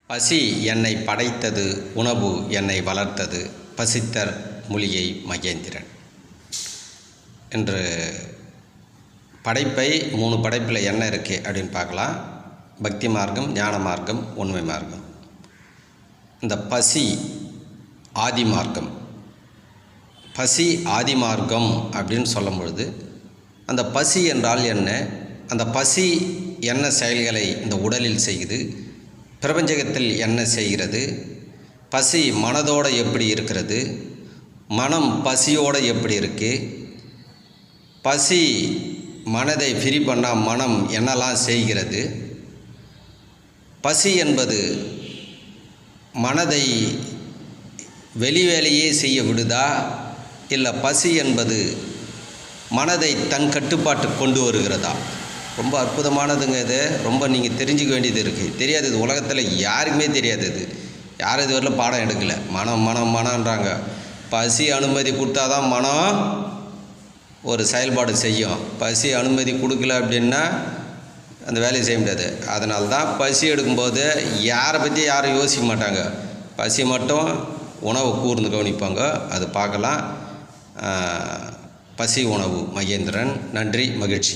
பசி என்னை படைத்தது, உணவு என்னை வளர்த்தது. பசித்தர் மூலிகை மகேந்திரன் என்று படைப்பை 3 படைப்பில் என்ன இருக்குது அப்படின்னு பார்க்கலாம். பக்தி மார்க்கம், ஞான மார்க்கம், உண்மை மார்க்கம். இந்த பசி ஆதி மார்க்கம். பசி ஆதி மார்க்கம் அப்படின்னு சொல்லும் பொழுது அந்த பசி என்றால் என்ன, அந்த பசி என்ன செயல்களை இந்த உடலில் செய்யுது, பிரபஞ்சகத்தில் என்ன செய்கிறது, பசி மனதோடு எப்படி இருக்கிறது, மனம் பசியோடு எப்படி இருக்குது, பசி மனதை ஃப்ரீ பண்ணால் மனம் என்னெல்லாம் செய்கிறது, பசி என்பது மனதை வெளிவேலையே செய்ய விடுதா, இல்லை பசி என்பது மனதை தன் கட்டுப்பாட்டு கொண்டு வருகிறதா? ரொம்ப அற்புதமானதுங்க இது. ரொம்ப நீங்கள் தெரிஞ்சுக்க வேண்டியது இருக்குது. தெரியாது, இது உலகத்தில் யாருக்குமே தெரியாது. இது யாரும் இதுவரையிலும் பாடம் எடுக்கலை. மனம் மனம் மனன்றாங்க. பசி அனுமதி கொடுத்தா தான் மனம் ஒரு செயல்பாடு செய்யும். பசி அனுமதி கொடுக்கல அப்படின்னா அந்த வேலையை செய்ய முடியாது. அதனால தான் பசி எடுக்கும்போது யாரை பற்றி யாரும் யோசிக்க மாட்டாங்க. பசி மட்டும் உணவு கூர்ந்து கவனிப்பாங்க. அது பார்க்கலாம். பசி உணவு மகேந்திரன். நன்றி, மகிழ்ச்சி.